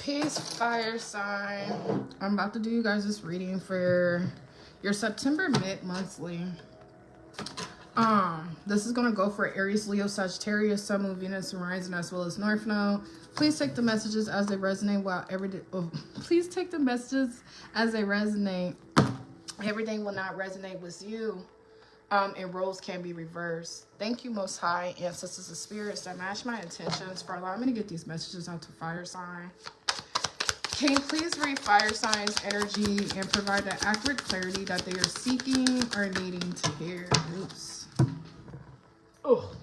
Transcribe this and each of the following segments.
Peace, fire sign. I'm about to do you guys this reading for your September mid-monthly. This is gonna go for Aries, Leo, Sagittarius, Sun, Moon, Venus, and Rising, as well as North Node. Please take the messages as they resonate. Please take the messages as they resonate. Everything will not resonate with you. And roles can be reversed. Thank you, Most High, ancestors and spirits that match my intentions for allowing me to get these messages out to fire sign. Can you please read fire signs' energy and provide the accurate clarity that they are seeking or needing to hear? Oops. Oh.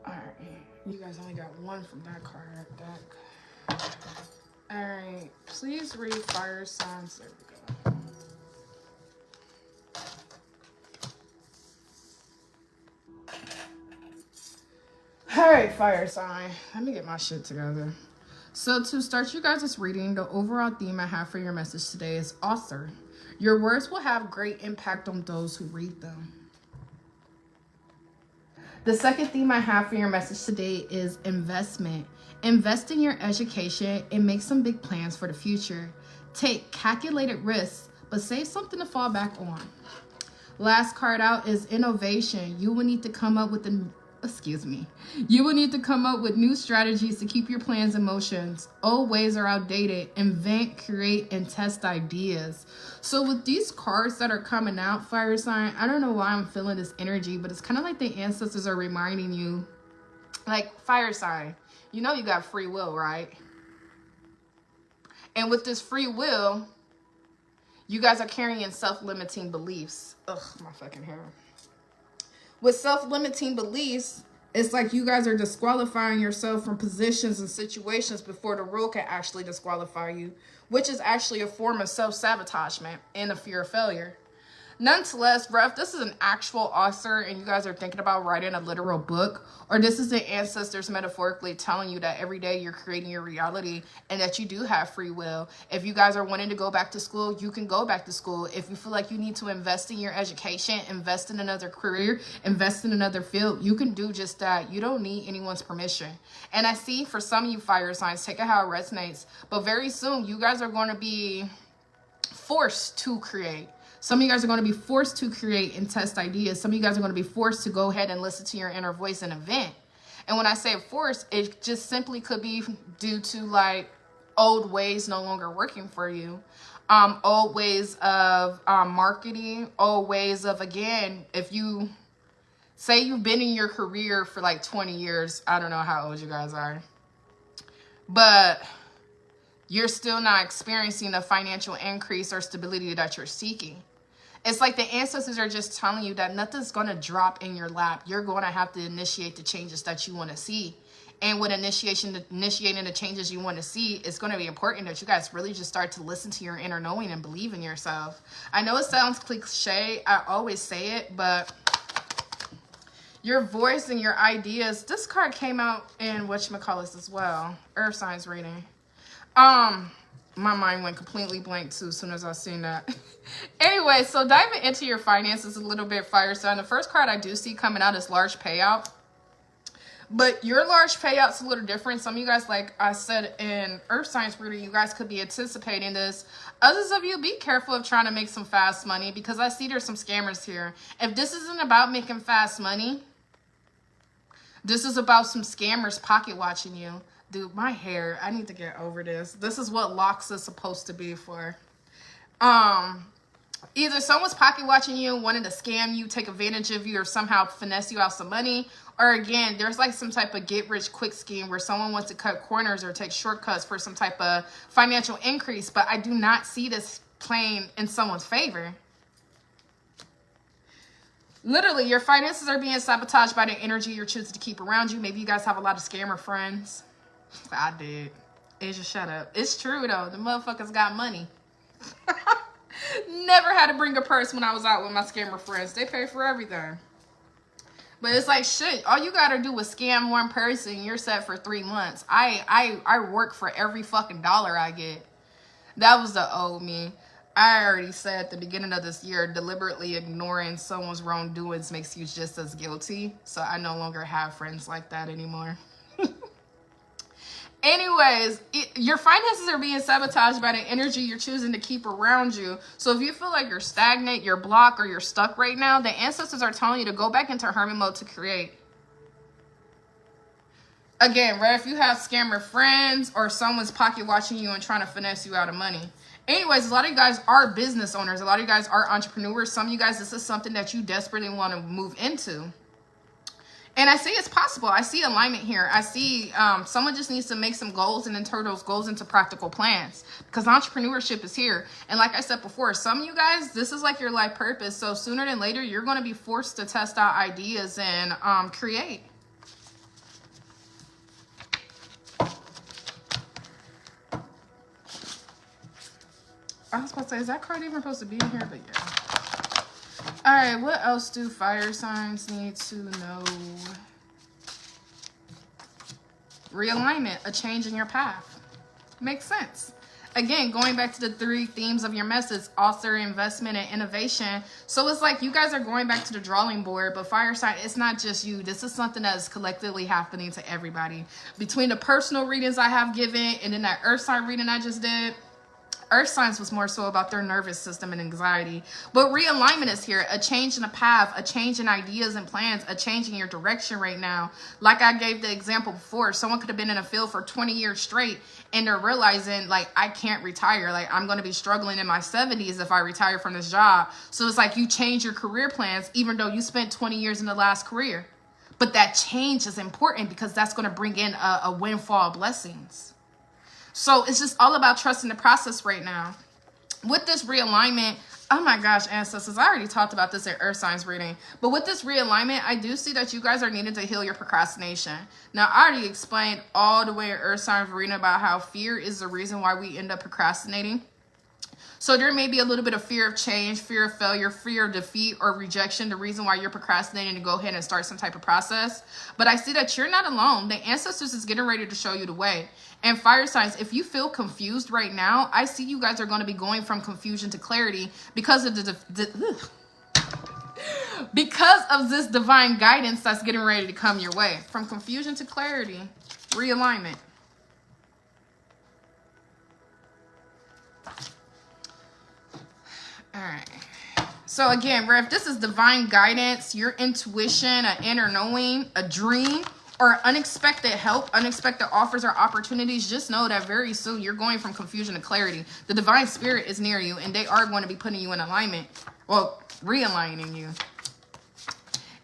Alright. You guys only got one from that card deck. Alright. Please read fire signs. There we go. Alright, fire sign. Let me get my shit together. So to start you guys' reading, the overall theme I have for your message today is author. Your words will have great impact on those who read them. The second theme I have for your message today is investment. Invest in your education and make some big plans for the future. Take calculated risks, but save something to fall back on. Last card out is innovation. You will need to come up with You will need to come up with new strategies to keep your plans in motion. Old ways are outdated. Invent, create, and test ideas. So with these cards that are coming out, fire sign, I don't know why I'm feeling this energy, but it's kind of like the ancestors are reminding you, like, fire sign, you know you got free will, right? And with this free will, you guys are carrying self-limiting beliefs. Ugh, my fucking hair. With self-limiting beliefs, it's like you guys are disqualifying yourself from positions and situations before the rule can actually disqualify you, which is actually a form of self-sabotagement and a fear of failure. Nonetheless, bro, if this is an actual author and you guys are thinking about writing a literal book, or this is the ancestors metaphorically telling you that every day you're creating your reality and that you do have free will. If you guys are wanting to go back to school, you can go back to school. If you feel like you need to invest in your education, invest in another career, invest in another field, you can do just that. You don't need anyone's permission. And I see for some of you fire signs, take it how it resonates, but very soon you guys are going to be forced to create. Some of you guys are going to be forced to create and test ideas. Some of you guys are going to be forced to go ahead and listen to your inner voice and invent. And when I say forced, it just simply could be due to like old ways no longer working for you. Old ways of marketing, old ways of, again, if you say you've been in your career for like 20 years, I don't know how old you guys are, but you're still not experiencing the financial increase or stability that you're seeking. It's like the ancestors are just telling you that nothing's going to drop in your lap. You're going to have to initiate the changes that you want to see. And with initiating the changes you want to see, it's going to be important that you guys really just start to listen to your inner knowing and believe in yourself. I know it sounds cliche. I always say it, but your voice and your ideas. This card came out in whatchamacallit as well. Earth signs reading. My mind went completely blank too as soon as I seen that. Anyway, so diving into your finances a little bit, fire sign. The first card I do see coming out is large payout. But your large payout's a little different. Some of you guys, like I said in Earth Signs reading, you guys could be anticipating this. Others of you, be careful of trying to make some fast money, because I see there's some scammers here. If this isn't about making fast money, this is about some scammers pocket watching you. Dude, my hair, I need to get over this. This is what locks is supposed to be for. Either someone's pocket watching you, wanting to scam you, take advantage of you, or somehow finesse you out some money. Or again, there's like some type of get rich quick scheme where someone wants to cut corners or take shortcuts for some type of financial increase. But I do not see this playing in someone's favor. Literally, your finances are being sabotaged by the energy you're choosing to keep around you. Maybe you guys have a lot of scammer friends. I did. Asia, shut up. It's true, though. The motherfuckers got money. Never had to bring a purse when I was out with my scammer friends. They pay for everything. But it's like, shit, all you gotta do is scam one person, you're set for 3 months. I work for every fucking dollar I get. That was the old me. I already said at the beginning of this year, deliberately ignoring someone's wrongdoings makes you just as guilty. So I no longer have friends like that anymore. Anyways, your finances are being sabotaged by the energy you're choosing to keep around you. So if you feel like you're stagnant, you're blocked, or you're stuck right now, the ancestors are telling you to go back into hermit mode to create. Again, right, if you have scammer friends or someone's pocket watching you and trying to finesse you out of money. Anyways, a lot of you guys are business owners. A lot of you guys are entrepreneurs. Some of you guys, this is something that you desperately want to move into. And I see it's possible. I see alignment here. I see someone just needs to make some goals and then turn those goals into practical plans, because entrepreneurship is here. And like I said before, some of you guys, this is like your life purpose. So sooner than later, you're going to be forced to test out ideas and create. I was about to say, is that card even supposed to be in here? But yeah. All right, what else do fire signs need to know? Realignment, a change in your path. Makes sense. Again, going back to the 3 themes of your message, author, investment, and innovation. So it's like you guys are going back to the drawing board, but fire sign, it's not just you. This is something that is collectively happening to everybody. Between the personal readings I have given and then that earth sign reading I just did, earth signs was more so about their nervous system and anxiety. But realignment is here. A change in the path, a change in ideas and plans, a change in your direction right now. Like I gave the example before, someone could have been in a field for 20 years straight and they're realizing, like, I can't retire. Like, I'm going to be struggling in my 70s if I retire from this job. So it's like you change your career plans even though you spent 20 years in the last career. But that change is important because that's going to bring in a windfall of blessings. So it's just all about trusting the process right now. With this realignment, oh my gosh, ancestors, I already talked about this in Earth Signs reading. But with this realignment, I do see that you guys are needing to heal your procrastination. Now, I already explained all the way in Earth Signs reading about how fear is the reason why we end up procrastinating. So there may be a little bit of fear of change, fear of failure, fear of defeat or rejection, the reason why you're procrastinating to go ahead and start some type of process. But I see that you're not alone. The ancestors is getting ready to show you the way. And fire signs, if you feel confused right now, I see you guys are going to be going from confusion to clarity because of because of this divine guidance that's getting ready to come your way. From confusion to clarity, realignment. All right. So again, Rev, this is divine guidance, your intuition, an inner knowing, a dream, or unexpected help, unexpected offers or opportunities. Just know that very soon you're going from confusion to clarity. The divine spirit is near you and they are going to be putting you in alignment. Well, realigning you.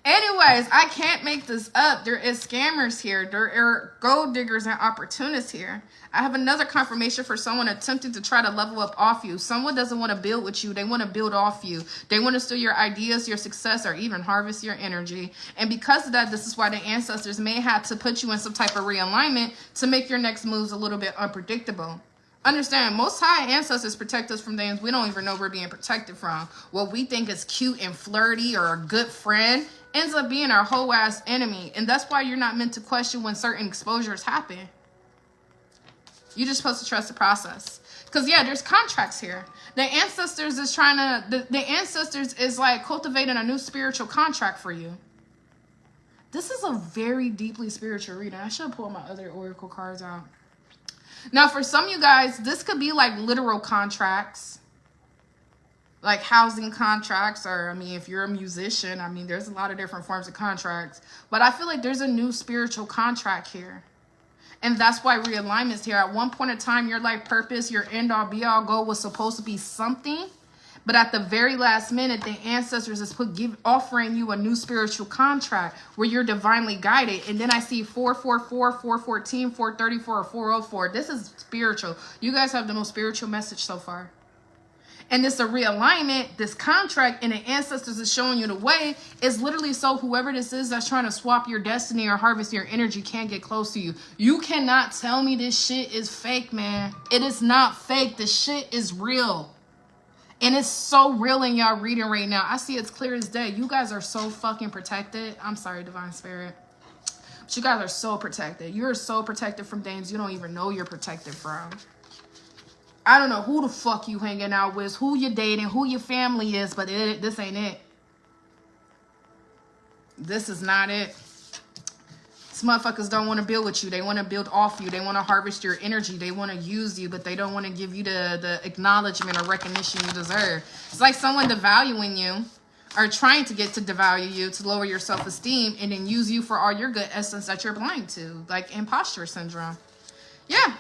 Anyways, I can't make this up. There is scammers here. There are gold diggers and opportunists here. I have another confirmation for someone attempting to try to level up off you. Someone doesn't want to build with you. They want to build off you. They want to steal your ideas, your success, or even harvest your energy. And because of that, this is why the ancestors may have to put you in some type of realignment to make your next moves a little bit unpredictable. Understand, most high ancestors protect us from things we don't even know we're being protected from. What we think is cute and flirty or a good friend ends up being our whole ass enemy. And that's why you're not meant to question when certain exposures happen. You're just supposed to trust the process. Because yeah, there's contracts here. The ancestors is trying to, the ancestors is like cultivating a new spiritual contract for you. This is a very deeply spiritual reading. I should pull my other oracle cards out. Now, for some of you guys, this could be like literal contracts, like housing contracts, or I mean, if you're a musician, I mean, there's a lot of different forms of contracts, but I feel like there's a new spiritual contract here. And that's why realignment is here. At one point in time, your life purpose, your end all be all goal was supposed to be something. But at the very last minute, the ancestors is offering you a new spiritual contract where you're divinely guided. And then I see 444, 414, 434, 404. This is spiritual. You guys have the most spiritual message so far. And this a realignment, this contract, and the ancestors is showing you the way is literally so whoever this is that's trying to swap your destiny or harvest your energy can't get close to you. You cannot tell me this shit is fake, man. It is not fake. The shit is real. And it's so real in y'all reading right now. I see it's clear as day. You guys are so fucking protected. I'm sorry, Divine Spirit. But you guys are so protected. You're so protected from things you don't even know you're protected from. I don't know who the fuck you hanging out with, who you're dating, who your family is, but this ain't it. This is not it. Some motherfuckers don't want to build with you. They want to build off you. They want to harvest your energy. They want to use you, but they don't want to give you the acknowledgement or recognition you deserve. It's like someone devaluing you or trying to get to devalue you to lower your self-esteem and then use you for all your good essence that you're blind to, like imposter syndrome. Yeah.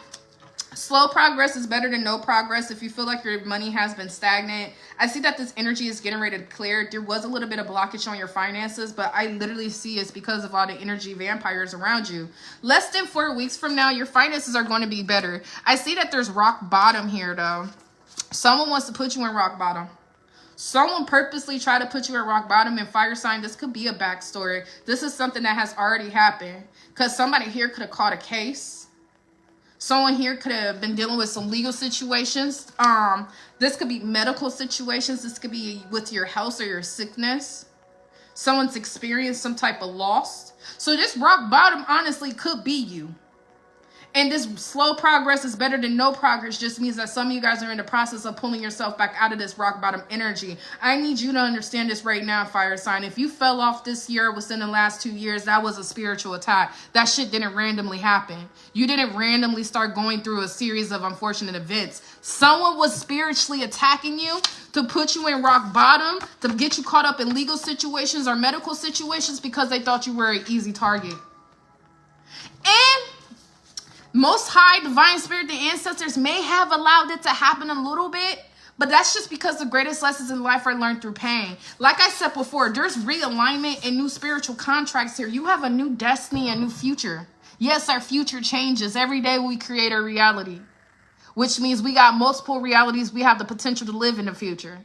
Slow progress is better than no progress. If you feel like your money has been stagnant, I see that this energy is getting ready to clear. There was a little bit of blockage on your finances, but I literally see it's because of all the energy vampires around you. Less than 4 weeks from now, your finances are going to be better. I see that there's rock bottom here, though. Someone wants to put you in rock bottom. Someone purposely tried to put you in rock bottom. And fire sign, this could be a backstory. This is something that has already happened because somebody here could have caught a case. Someone here could have been dealing with some legal situations. This could be medical situations. This could be with your health or your sickness. Someone's experienced some type of loss. So this rock bottom honestly could be you. And this slow progress is better than no progress just means that some of you guys are in the process of pulling yourself back out of this rock bottom energy. I need you to understand this right now, fire sign. If you fell off this year within the last 2 years, that was a spiritual attack. That shit didn't randomly happen. You didn't randomly start going through a series of unfortunate events. Someone was spiritually attacking you to put you in rock bottom, to get you caught up in legal situations or medical situations because they thought you were an easy target. And Most High, Divine Spirit, the ancestors may have allowed it to happen a little bit, but that's just because the greatest lessons in life are learned through pain. Like I said before, there's realignment and new spiritual contracts here. You have a new destiny, a new future. Yes, our future changes. Every day we create a reality, which means we got multiple realities we have the potential to live in the future.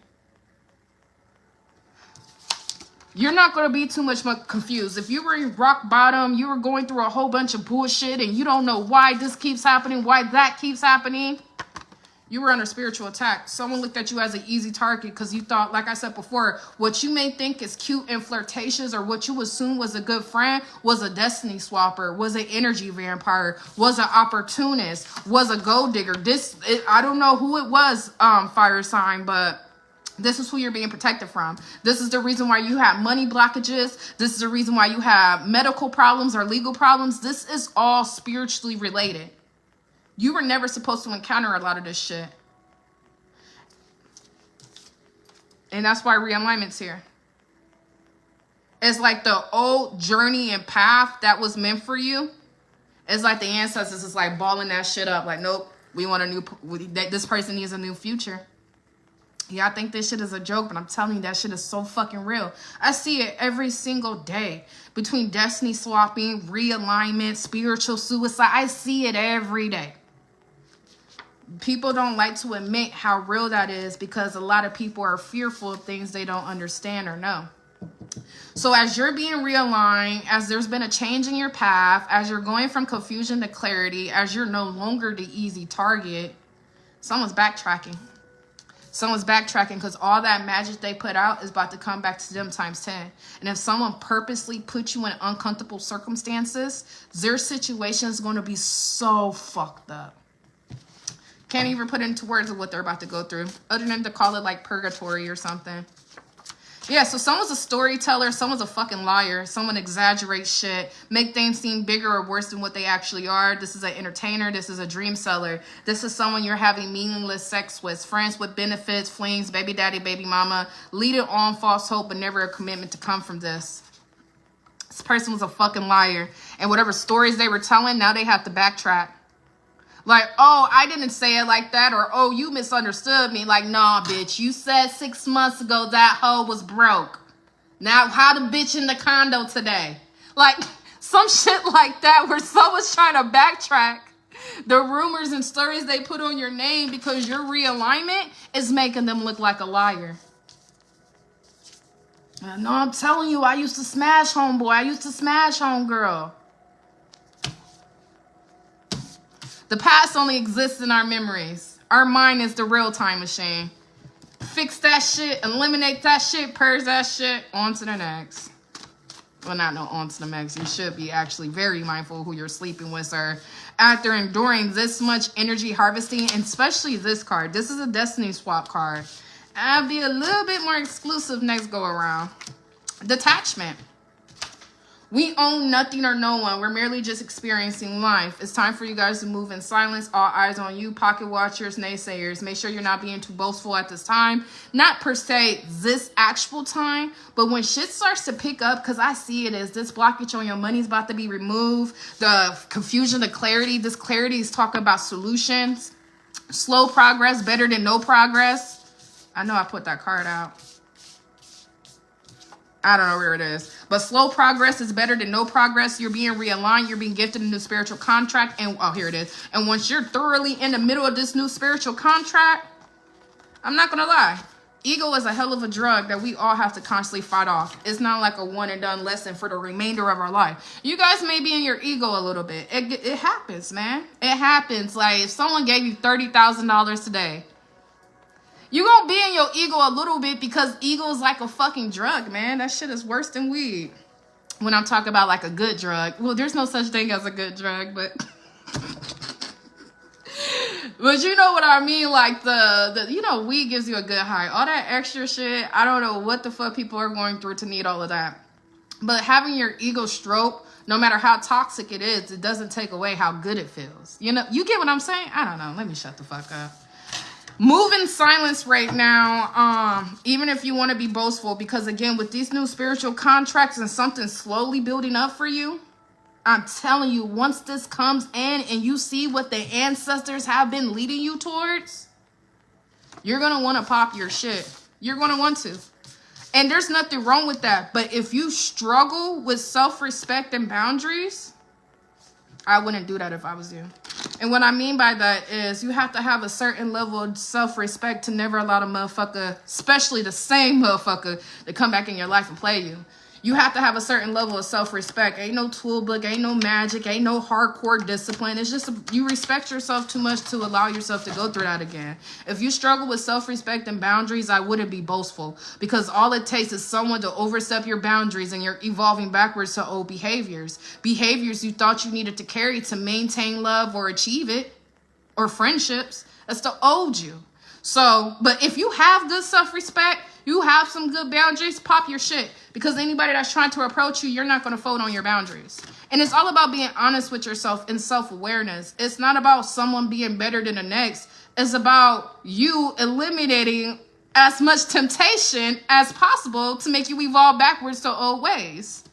You're not going to be too much confused. If you were in rock bottom, you were going through a whole bunch of bullshit and you don't know why this keeps happening, why that keeps happening, you were under spiritual attack. Someone looked at you as an easy target because you thought, like I said before, what you may think is cute and flirtatious or what you assume was a good friend was a destiny swapper, was an energy vampire, was an opportunist, was a gold digger. I don't know who it was, fire sign, but this is who you're being protected from. This is the reason why you have money blockages. This is the reason why you have medical problems or legal problems. This is all spiritually related. You were never supposed to encounter a lot of this shit. And that's why realignment's here. It's like the old journey and path that was meant for you. It's like the ancestors is like balling that shit up. Like, nope, we want a new, this person needs a new future. Yeah, I think this shit is a joke, but I'm telling you, that shit is so fucking real. I see it every single day. Between destiny swapping, realignment, spiritual suicide. I see it every day. People don't like to admit how real that is because a lot of people are fearful of things they don't understand or know. So as you're being realigned, as there's been a change in your path, as you're going from confusion to clarity, as you're no longer the easy target, someone's backtracking. Someone's backtracking because all that magic they put out is about to come back to them times 10. And if someone purposely puts you in uncomfortable circumstances, their situation is going to be so fucked up. Can't even put into words of what they're about to go through, other than to call it like purgatory or something. Yeah, so someone's a storyteller, someone's a fucking liar, someone exaggerates shit, make things seem bigger or worse than what they actually are. This is an entertainer, this is a dream seller. This is someone you're having meaningless sex with, friends with benefits, flings, baby daddy, baby mama, lead it on false hope, but never a commitment to come from this. This person was a fucking liar. And whatever stories they were telling, now they have to backtrack. Like, oh, I didn't say it like that. Or, oh, you misunderstood me. Like, nah, bitch. You said 6 months ago that hoe was broke. Now, how the bitch in the condo today? Like, some shit like that where someone's trying to backtrack the rumors and stories they put on your name because your realignment is making them look like a liar. No, I'm telling you, I used to smash homeboy. I used to smash homegirl. The past only exists in our memories. Our mind is the real time machine. Fix that shit, eliminate that shit, purge that shit, on to the next. Well, not no on to the next. You should be actually very mindful who you're sleeping with, sir. After enduring this much energy harvesting, and especially this card. This is a destiny swap card. I'll be a little bit more exclusive next go around. Detachment. We own nothing or no one. We're merely just experiencing life. It's time for you guys to move in silence. All eyes on you, pocket watchers, naysayers. Make sure you're not being too boastful at this time. Not per se this actual time, but when shit starts to pick up, because I see it as this blockage on your money is about to be removed. The confusion, the clarity. This clarity is talking about solutions. Slow progress, better than no progress. I know I put that card out. I don't know where it is. But slow progress is better than no progress. You're being realigned. You're being gifted a new spiritual contract. And, oh, here it is. And once you're thoroughly in the middle of this new spiritual contract, I'm not going to lie. Ego is a hell of a drug that we all have to constantly fight off. It's not like a one and done lesson for the remainder of our life. You guys may be in your ego a little bit. It happens, man. It happens. Like if someone gave you $30,000 today, you're going to be in your ego a little bit because ego is like a fucking drug, man. That shit is worse than weed. When I'm talking about like a good drug. Well, there's no such thing as a good drug, but... but you know what I mean? Like you know, weed gives you a good high. All that extra shit, I don't know what the fuck people are going through to need all of that. But having your ego stroke, no matter how toxic it is, it doesn't take away how good it feels. You know, you get what I'm saying? I don't know. Let me shut the fuck up. Move in silence right now, even if you want to be boastful, because again, with these new spiritual contracts and something slowly building up for you, I'm telling you, once this comes in and you see what the ancestors have been leading you towards, you're going to want to pop your shit. You're going to want to. And there's nothing wrong with that. But if you struggle with self-respect and boundaries, I wouldn't do that if I was you. And what I mean by that is you have to have a certain level of self-respect to never allow the motherfucker, especially the same motherfucker, to come back in your life and play you. You have to have a certain level of self-respect. Ain't no tool book, ain't no magic, ain't no hardcore discipline. It's just you respect yourself too much to allow yourself to go through that again. If you struggle with self-respect and boundaries, I wouldn't be boastful, because all it takes is someone to overstep your boundaries and you're evolving backwards to old behaviors. Behaviors you thought you needed to carry to maintain love or achieve it, or friendships. That's the old you. So, but if you have good self-respect, you have some good boundaries, pop your shit. Because anybody that's trying to approach you, you're not going to fold on your boundaries. And it's all about being honest with yourself and self-awareness. It's not about someone being better than the next. It's about you eliminating as much temptation as possible to make you evolve backwards to old ways.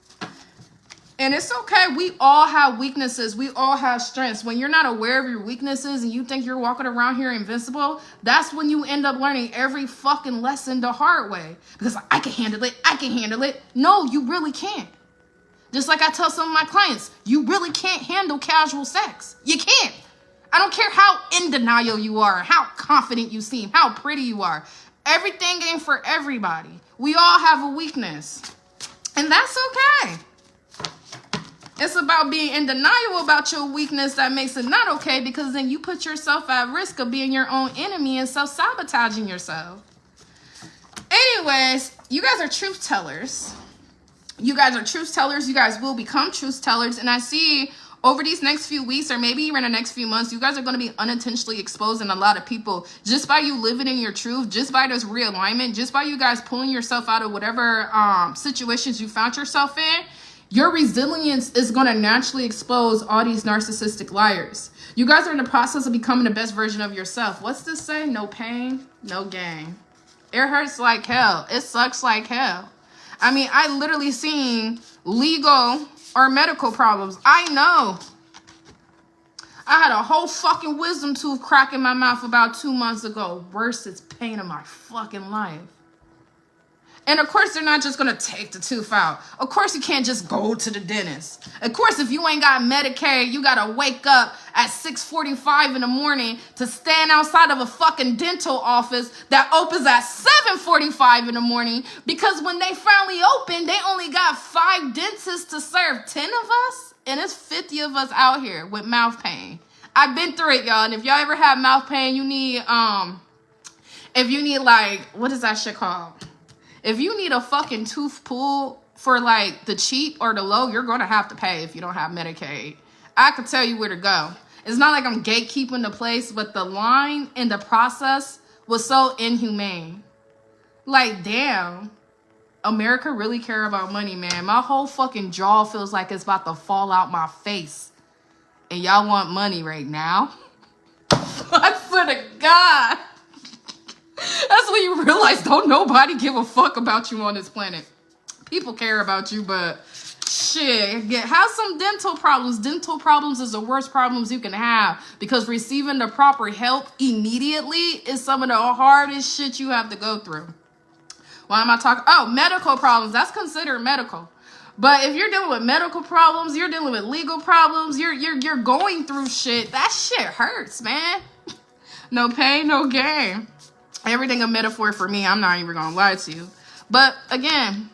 And it's okay. We all have weaknesses. We all have strengths. When you're not aware of your weaknesses and you think you're walking around here invincible, that's when you end up learning every fucking lesson the hard way. Because I can handle it. I can handle it. No, you really can't. Just like I tell some of my clients, you really can't handle casual sex. You can't. I don't care how in denial you are, how confident you seem, how pretty you are. Everything ain't for everybody. We all have a weakness. And that's okay. It's about being in denial about your weakness that makes it not okay, because then you put yourself at risk of being your own enemy and self-sabotaging yourself. Anyways, you guys are truth tellers. You guys are truth tellers. You guys will become truth tellers. And I see over these next few weeks, or maybe even the next few months, you guys are going to be unintentionally exposing a lot of people just by you living in your truth, just by this realignment, just by you guys pulling yourself out of whatever situations you found yourself in. Your resilience is going to naturally expose all these narcissistic liars. You guys are in the process of becoming the best version of yourself. What's this say? No pain, no gain. It hurts like hell. It sucks like hell. I mean, I literally seen legal or medical problems. I know. I had a whole fucking wisdom tooth crack in my mouth about 2 months ago. Worst pain of my fucking life. And of course, they're not just going to take the tooth out. Of course, you can't just go to the dentist. Of course, if you ain't got Medicaid, you got to wake up at 6:45 in the morning to stand outside of a fucking dental office that opens at 7:45 in the morning, because when they finally open, they only got 5 dentists to serve 10 of us. And it's 50 of us out here with mouth pain. I've been through it, y'all. And if y'all ever have mouth pain, you need, if you need like, what is that shit called? If you need a fucking tooth pulled for like the cheap or the low, you're going to have to pay if you don't have Medicaid. I could tell you where to go. It's not like I'm gatekeeping the place, but the line and the process was so inhumane. Like, damn. America really care about money, man. My whole fucking jaw feels like it's about to fall out my face. And y'all want money right now? I swear to God. That's when you realize don't nobody give a fuck about you on this planet. People care about you, but shit, have some dental problems. Dental problems is the worst problems you can have, because receiving the proper help immediately is some of the hardest shit you have to go through. Why am I talking? Oh, medical problems. That's considered medical. But if you're dealing with medical problems, you're dealing with legal problems, you're going through shit. That shit hurts, man. No pain, no gain. Everything a metaphor for me. I'm not even gonna lie to you. But again,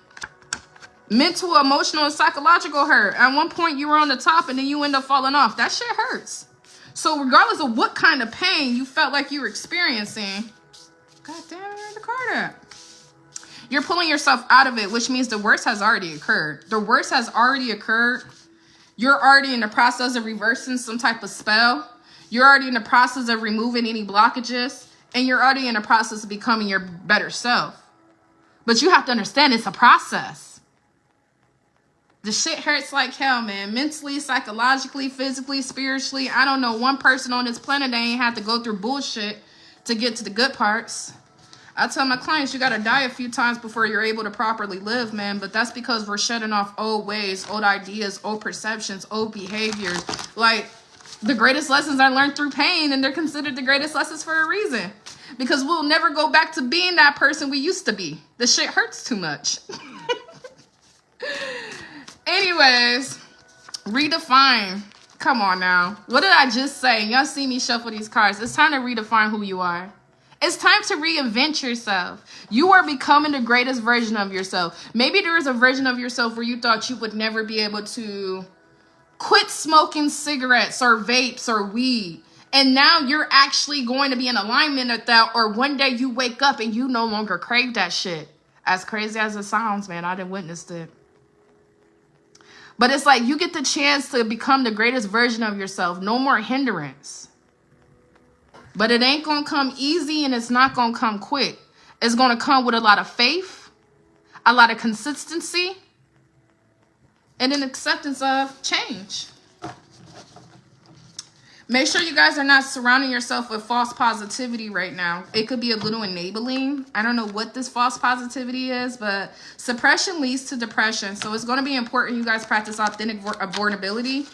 mental, emotional, and psychological hurt. At one point you were on the top and then you end up falling off. That shit hurts. So regardless of what kind of pain you felt like you were experiencing, God damn it, where's the card at? You're pulling yourself out of it, which means the worst has already occurred. The worst has already occurred. You're already in the process of reversing some type of spell. You're already in the process of removing any blockages. And you're already in the process of becoming your better self. But you have to understand it's a process. The shit hurts like hell, man. Mentally, psychologically, physically, spiritually. I don't know one person on this planet that ain't had to go through bullshit to get to the good parts. I tell my clients you got to die a few times before you're able to properly live, man. But that's because we're shedding off old ways, old ideas, old perceptions, old behaviors. Like, the greatest lessons I learned through pain, and they're considered the greatest lessons for a reason. Because we'll never go back to being that person we used to be. The shit hurts too much. Anyways, redefine. Come on now. What did I just say? Y'all see me shuffle these cards. It's time to redefine who you are. It's time to reinvent yourself. You are becoming the greatest version of yourself. Maybe there is a version of yourself where you thought you would never be able to quit smoking cigarettes or vapes or weed. And now you're actually going to be in alignment with that. Or one day you wake up and you no longer crave that shit. As crazy as it sounds, man, I done witnessed it. But it's like you get the chance to become the greatest version of yourself. No more hindrance. But it ain't going to come easy, and it's not going to come quick. It's going to come with a lot of faith, a lot of consistency, and an acceptance of change. Make sure you guys are not surrounding yourself with false positivity right now. It could be a little enabling. I don't know what this false positivity is, but suppression leads to depression. So it's going to be important you guys practice authentic vulnerability,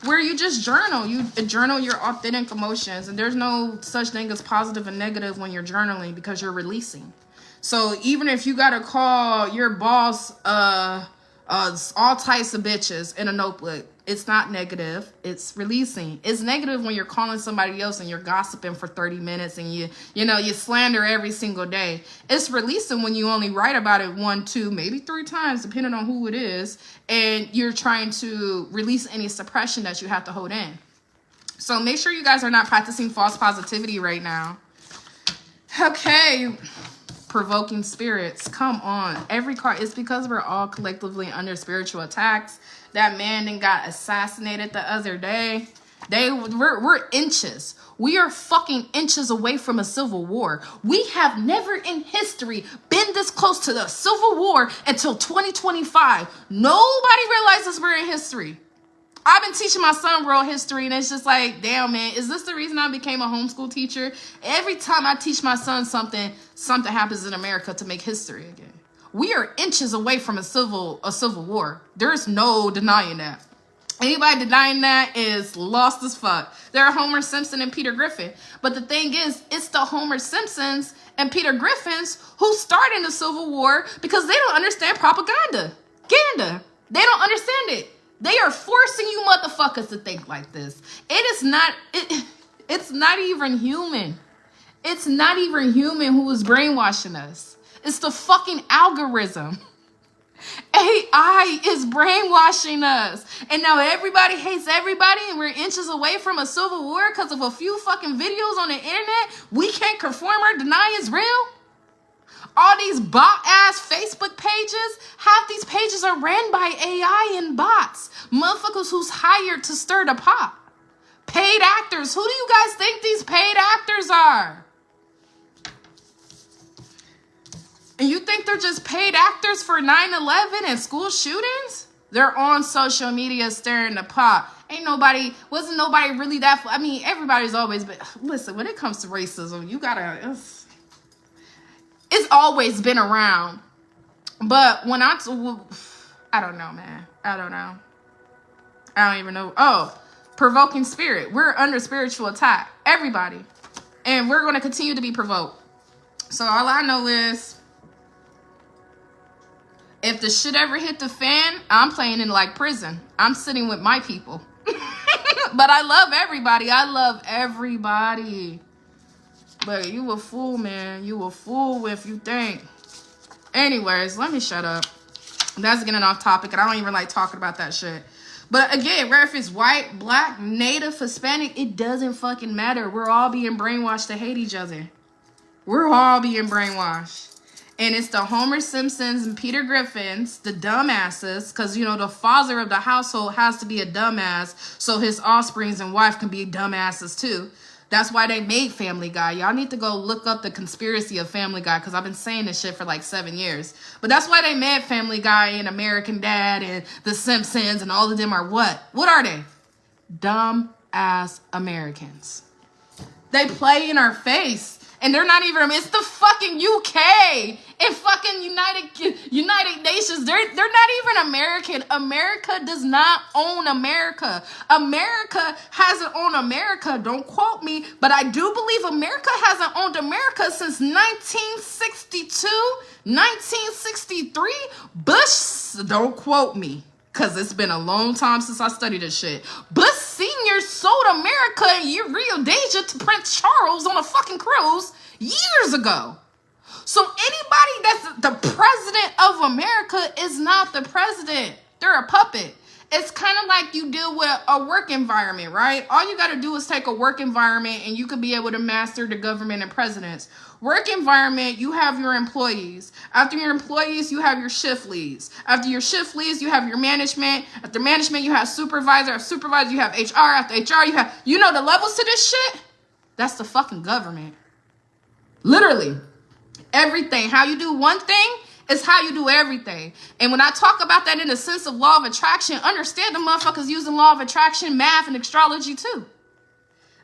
where you just journal. You journal your authentic emotions. And there's no such thing as positive and negative when you're journaling, because you're releasing. So even if you got to call your boss all types of bitches in a notebook, it's not negative. It's releasing. It's negative when you're calling somebody else and you're gossiping for 30 minutes and you slander every single day. It's releasing when you only write about it 1, 2, maybe 3 times, depending on who it is. And you're trying to release any suppression that you have to hold in. So make sure you guys are not practicing false positivity right now. Okay. Provoking spirits. Come on. Every card is because we're all collectively under spiritual attacks. That man then got assassinated the other day. We're inches. We are fucking inches away from a civil war. We have never in history been this close to the civil war until 2025. Nobody realizes we're in history. I've been teaching my son world history, and it's just like, damn, man, is this the reason I became a homeschool teacher? Every time I teach my son something happens in America to make history again. We are inches away from a civil war. There's no denying that. Anybody denying that is lost as fuck. They're Homer Simpson and Peter Griffin. But the thing is, it's the Homer Simpsons and Peter Griffins who started the Civil War because they don't understand propaganda. They don't understand it. They are forcing you motherfuckers to think like this. It's not even human. It's not even human who is brainwashing us. It's the fucking algorithm. AI is brainwashing us. And now everybody hates everybody, and we're inches away from a civil war because of a few fucking videos on the internet we can't confirm or deny is real. All these bot-ass Facebook pages, half these pages are ran by AI and bots. Motherfuckers who's hired to stir the pot. Paid actors. Who do you guys think these paid actors are? And you think they're just paid actors for 9/11 and school shootings? They're on social media stirring the pot. Wasn't nobody really that, I mean, everybody's always, but listen, when it comes to racism, you gotta, it's always been around. But when I don't know, man. I don't even know. Oh, provoking spirit. We're under spiritual attack. Everybody. And we're going to continue to be provoked. So all I know is, if the shit ever hit the fan, I'm playing in like prison. I'm sitting with my people. But I love everybody. I love everybody. But you a fool, man. You a fool if you think. Anyways, let me shut up. That's getting off topic, and I don't even like talking about that shit. But again, where if it's white, black, native, Hispanic, it doesn't fucking matter. We're all being brainwashed to hate each other. We're all being brainwashed. And it's the Homer Simpsons and Peter Griffins, the dumbasses, because, you know, the father of the household has to be a dumbass so his offsprings and wife can be dumbasses too. That's why they made Family Guy. Y'all need to go look up the conspiracy of Family Guy, because I've been saying this shit for like 7 years. But that's why they made Family Guy and American Dad and The Simpsons, and all of them are what? What are they? Dumb ass Americans. They play in our face. And they're not even, it's the fucking UK and fucking United Nations. They're not even American. America does not own America. America hasn't owned America. Don't quote me, but I do believe America hasn't owned America since 1962, 1963. Bush, don't quote me, because it's been a long time since I studied this shit. Bush Sr. sold America and Rio de Janeiro to Prince Charles on a fucking cruise years ago. So anybody that's the president of America is not the president. They're a puppet. It's kind of like you deal with a work environment, right? All you got to do is take a work environment and you could be able to master the government and presidents. Work environment, you have your employees. After your employees, you have your shift leads. After your shift leads, you have your management. After management, you have supervisor. After supervisor, you have HR. After HR, you have, you know the levels to this shit? That's the fucking government. Literally. Everything. How you do one thing is how you do everything. And when I talk about that in the sense of law of attraction, understand the motherfuckers using law of attraction, math, and astrology too.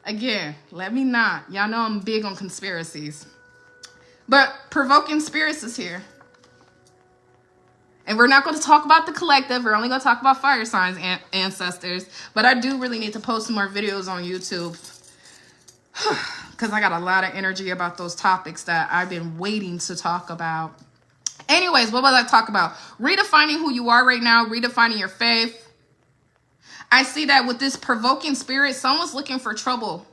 Again, let me not. Y'all know I'm big on conspiracies. But provoking spirits is here. And we're not going to talk about the collective. We're only going to talk about fire signs and ancestors. But I do really need to post some more videos on YouTube. Because I got a lot of energy about those topics that I've been waiting to talk about. Anyways, what was I talk about? Redefining who you are right now. Redefining your faith. I see that with this provoking spirit, someone's looking for trouble.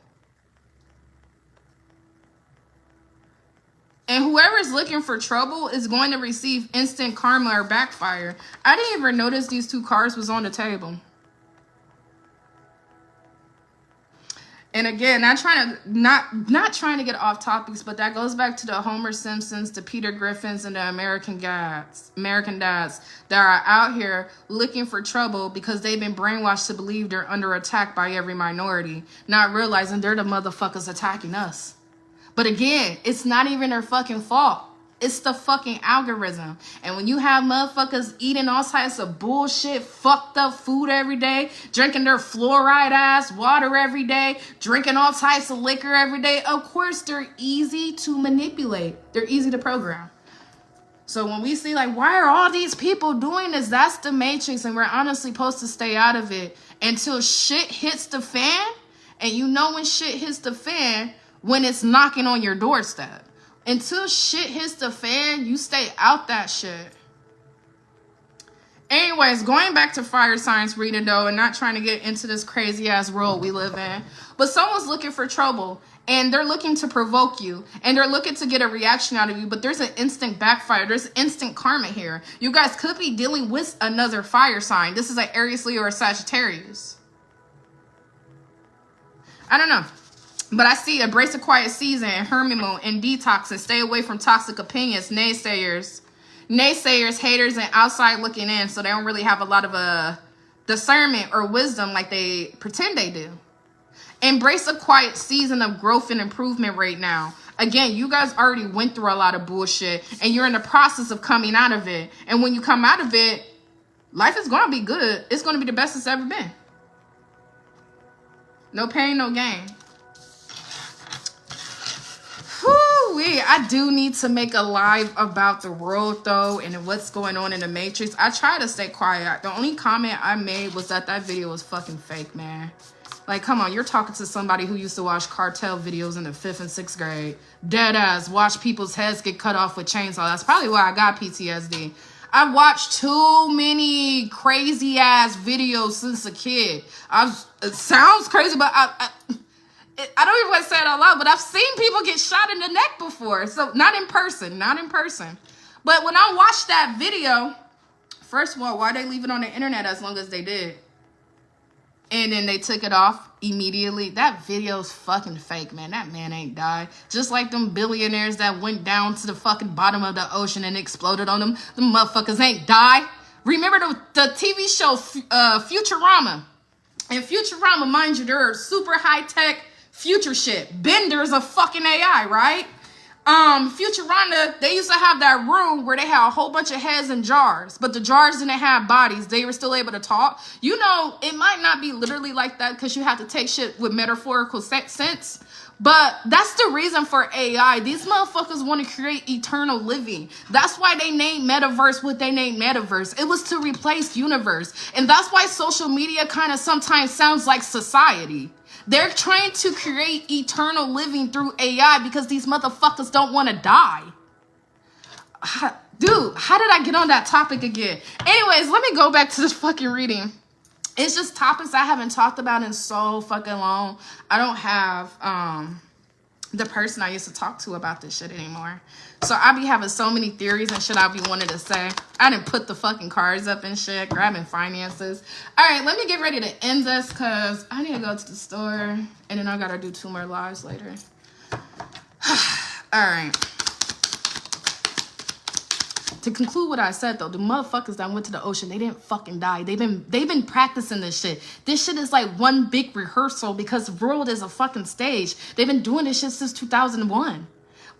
And whoever's looking for trouble is going to receive instant karma or backfire. I didn't even notice these two cards was on the table. And again, not trying to get off topics, but that goes back to the Homer Simpsons, the Peter Griffins, and the American dads that are out here looking for trouble because they've been brainwashed to believe they're under attack by every minority, not realizing they're the motherfuckers attacking us. But again, it's not even their fucking fault. It's the fucking algorithm. And when you have motherfuckers eating all types of bullshit, fucked up food every day, drinking their fluoride ass water every day, drinking all types of liquor every day, of course they're easy to manipulate. They're easy to program. So when we see like, why are all these people doing this? That's the matrix, and we're honestly supposed to stay out of it until shit hits the fan. And you know when shit hits the fan, when it's knocking on your doorstep. Until shit hits the fan, you stay out that shit. Anyways, going back to fire signs reading though, and not trying to get into this crazy ass world we live in. But someone's looking for trouble, and they're looking to provoke you, and they're looking to get a reaction out of you, but there's an instant backfire. There's instant karma here. You guys could be dealing with another fire sign. This is an Aries, Leo, or Sagittarius. I don't know. But I see embrace a quiet season, Hermit Moon, and detox, and stay away from toxic opinions, naysayers, haters, and outside looking in. So they don't really have a lot of discernment or wisdom like they pretend they do. Embrace a quiet season of growth and improvement right now. Again, you guys already went through a lot of bullshit and you're in the process of coming out of it. And when you come out of it, life is going to be good. It's going to be the best it's ever been. No pain, no gain. Whew-wee. I do need to make a live about the world, though, and what's going on in the Matrix. I try to stay quiet. The only comment I made was that video was fucking fake, man. Like, come on, you're talking to somebody who used to watch cartel videos in the 5th and 6th grade. Dead ass, watch people's heads get cut off with chainsaw. That's probably why I got PTSD. I watched too many crazy ass videos since a kid. It sounds crazy, but I don't even want to say it out loud, but I've seen people get shot in the neck before. So not in person. But when I watched that video, first of all, why they leave it on the internet as long as they did? And then they took it off immediately. That video's fucking fake, man. That man ain't died. Just like them billionaires that went down to the fucking bottom of the ocean and exploded on them. Them motherfuckers ain't died. Remember the TV show Futurama? In Futurama, mind you, they're super high-tech future shit. Bender's a fucking AI, right? Futurama, they used to have that room where they had a whole bunch of heads in jars, but the jars didn't have bodies. They were still able to talk. You know, it might not be literally like that because you have to take shit with metaphorical sense, but that's the reason for AI. These motherfuckers want to create eternal living. That's why they named metaverse what they named metaverse. It was to replace universe. And that's why social media kind of sometimes sounds like society. They're trying to create eternal living through AI because these motherfuckers don't want to die. Dude, how did I get on that topic again? Anyways, let me go back to this fucking reading. It's just topics I haven't talked about in so fucking long. I don't have the person I used to talk to about this shit anymore. So I be having so many theories and shit I be wanting to say. I didn't put the fucking cards up and shit, grabbing finances. All right, let me get ready to end this because I need to go to the store and then I gotta do 2 more lives later. All right. To conclude what I said, though, the motherfuckers that went to the ocean, they didn't fucking die. They've been practicing this shit. This shit is like one big rehearsal because the world is a fucking stage. They've been doing this shit since 2001.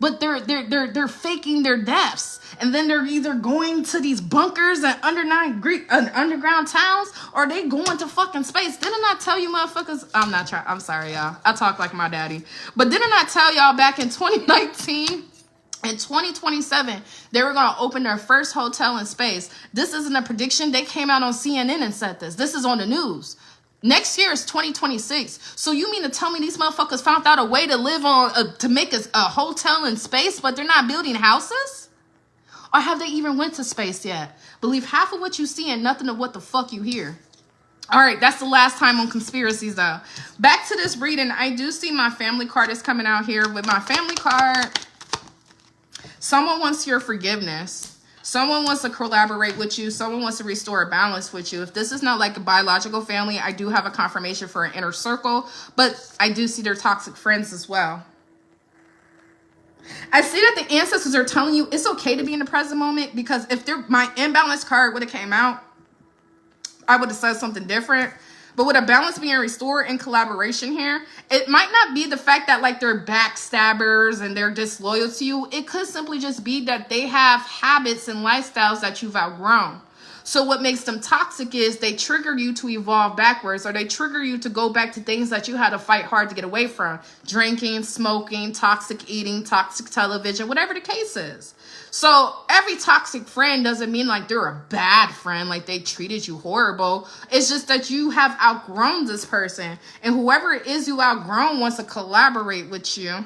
But they're faking their deaths. And then they're either going to these bunkers and underground towns or they going to fucking space. Didn't I tell you motherfuckers? I'm sorry, y'all. I talk like my daddy. But didn't I tell y'all back in 2019? In 2027, they were going to open their first hotel in space. This isn't a prediction. They came out on CNN and said this. This is on the news. Next year is 2026. So you mean to tell me these motherfuckers found out a way to live on, to make a hotel in space, but they're not building houses? Or have they even went to space yet? Believe half of what you see and nothing of what the fuck you hear. All right, that's the last time on conspiracies, though. Back to this reading. I do see my family card is coming out here. With my family card, someone wants your forgiveness. Someone wants to collaborate with you. Someone wants to restore a balance with you. If this is not like a biological family, I do have a confirmation for an inner circle, but I do see their toxic friends as well. I see that the ancestors are telling you it's okay to be in the present moment because if my imbalance card would have came out, I would have said something different. But with a balance being restored in collaboration here, it might not be the fact that like they're backstabbers and they're disloyal to you. It could simply just be that they have habits and lifestyles that you've outgrown. So what makes them toxic is they trigger you to evolve backwards, or they trigger you to go back to things that you had to fight hard to get away from. Drinking, smoking, toxic eating, toxic television, whatever the case is. So every toxic friend doesn't mean like they're a bad friend, like they treated you horrible. It's just that you have outgrown this person. And whoever it is you outgrown wants to collaborate with you.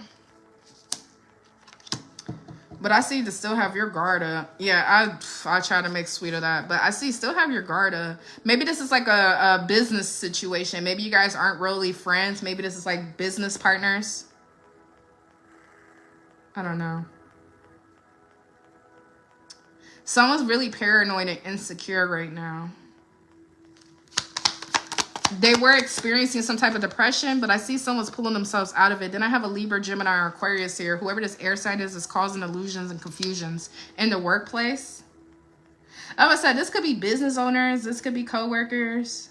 But I see you to still have your guard up. Yeah, I try to make sweet of that. But I see you still have your guard up. Maybe this is like a business situation. Maybe you guys aren't really friends. Maybe this is like business partners. I don't know. Someone's really paranoid and insecure right now. They were experiencing some type of depression, but I see someone's pulling themselves out of it. Then I have a Libra, Gemini, or Aquarius here. Whoever this air sign is causing illusions and confusions in the workplace. Like I said, this could be business owners. This could be co-workers.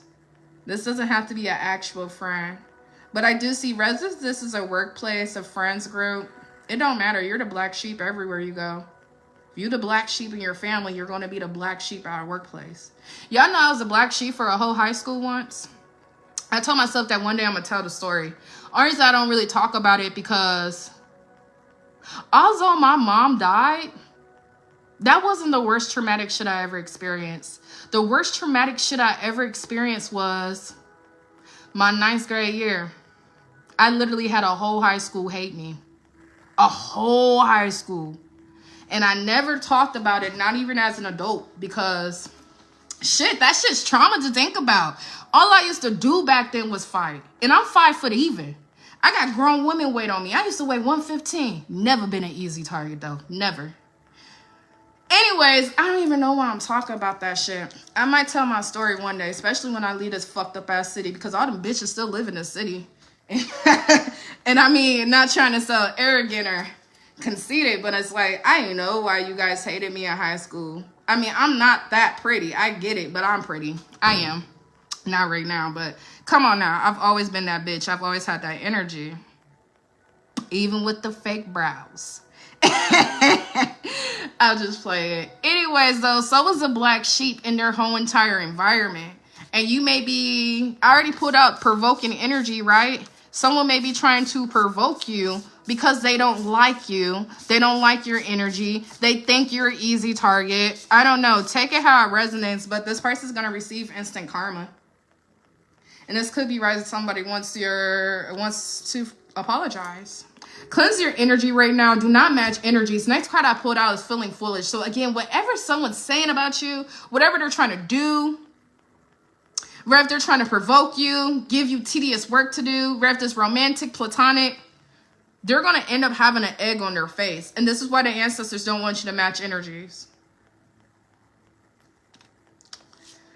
This doesn't have to be an actual friend. But I do see this is a workplace, a friends group. It don't matter. You're the black sheep everywhere you go. If you're the black sheep in your family, you're going to be the black sheep at our workplace. Y'all know I was a black sheep for a whole high school once. I told myself that one day I'm going to tell the story. Honestly, I don't really talk about it because although my mom died, that wasn't the worst traumatic shit I ever experienced. The worst traumatic shit I ever experienced was my 9th grade year. I literally had a whole high school hate me. A whole high school. And I never talked about it, not even as an adult, because shit, that shit's trauma to think about. All I used to do back then was fight. And I'm 5 foot even. I got grown women weight on me. I used to weigh 115. Never been an easy target though. Never. Anyways, I don't even know why I'm talking about that shit. I might tell my story one day, especially when I leave this fucked up ass city, because all them bitches still live in this city. And I mean, not trying to sound arrogant or conceited, but it's like, I didn't know why you guys hated me in high school. I mean, I'm not that pretty. I get it, but I'm pretty. I am. Not right now, but come on now. I've always been that bitch. I've always had that energy. Even with the fake brows. I'll just play it. Anyways, though, so was a black sheep in their whole entire environment. And you may be, I already put out provoking energy, right? Someone may be trying to provoke you because they don't like you. They don't like your energy. They think you're an easy target. I don't know. Take it how it resonates, but this person's going to receive instant karma. And this could be right. Somebody wants to apologize. Cleanse your energy right now. Do not match energies. Next card I pulled out is feeling foolish. So again, whatever someone's saying about you, whatever they're trying to do, whether they're trying to provoke you, give you tedious work to do, whether it's romantic, platonic, they're going to end up having an egg on their face. And this is why the ancestors don't want you to match energies.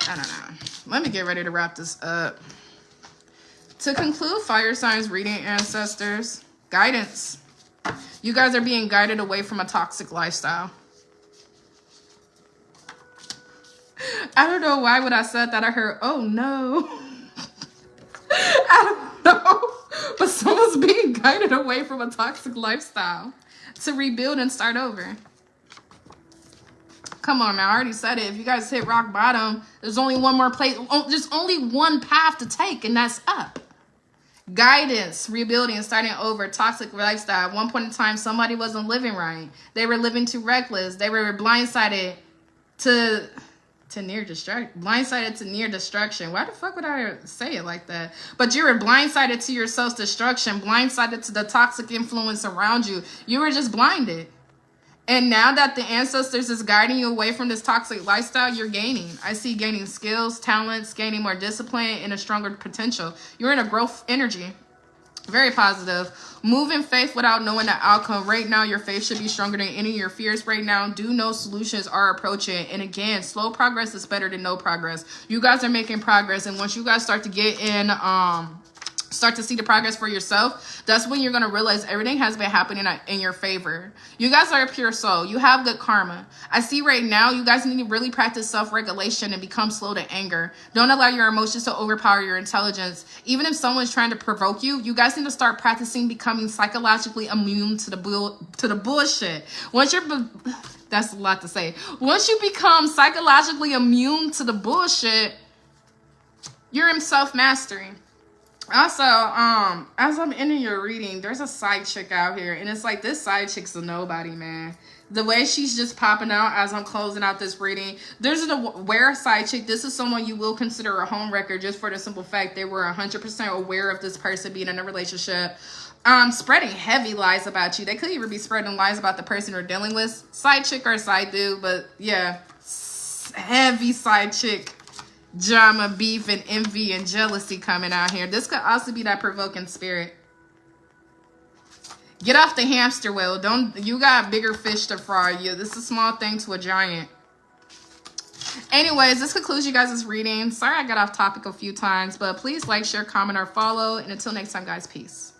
I don't know. Let me get ready to wrap this up. To conclude fire signs reading, ancestors, guidance. You guys are being guided away from a toxic lifestyle. I don't know why when I said that I heard, oh no. I don't know. But someone's being guided away from a toxic lifestyle to rebuild and start over. Come on now, I already said it. If you guys hit rock bottom, there's only one more place. There's only one path to take, and that's up. Guidance, rebuilding, starting over, toxic lifestyle. At one point in time, somebody wasn't living right. They were living too reckless. They were blindsided to near destruction. Blindsided to near destruction. Why the fuck would I say it like that? But you were blindsided to your self-destruction, blindsided to the toxic influence around you. You were just blinded. And now that the ancestors is guiding you away from this toxic lifestyle, you're gaining. I see gaining skills, talents, gaining more discipline, and a stronger potential. You're in a growth energy. Very positive. Move in faith without knowing the outcome. Right now, your faith should be stronger than any of your fears right now. Do know solutions are approaching. And again, slow progress is better than no progress. You guys are making progress. And once you guys start to get in, start to see the progress for yourself, that's when you're going to realize everything has been happening in your favor. You guys are a pure soul. You have good karma. I see right now you guys need to really practice self-regulation and become slow to anger. Don't allow your emotions to overpower your intelligence. Even if someone's trying to provoke you, you guys need to start practicing becoming psychologically immune to the bullshit. That's a lot to say. Once you become psychologically immune to the bullshit, you're in self-mastery. Also, as I'm ending your reading, there's a side chick out here. And it's like, this side chick's a nobody, man. The way she's just popping out as I'm closing out this reading. There's an aware side chick. This is someone you will consider a home wrecker just for the simple fact they were 100% aware of this person being in a relationship. Spreading heavy lies about you. They could even be spreading lies about the person you're dealing with. Side chick or side dude, but yeah. Heavy side chick. Drama, beef, and envy and jealousy coming out here. This could also be that provoking spirit. Get off the hamster wheel. You got bigger fish to fry. This is a small thing to a giant. Anyways, this concludes you guys' reading. Sorry I got off topic a few times, but please like, share, comment, or follow. And until next time, guys, peace.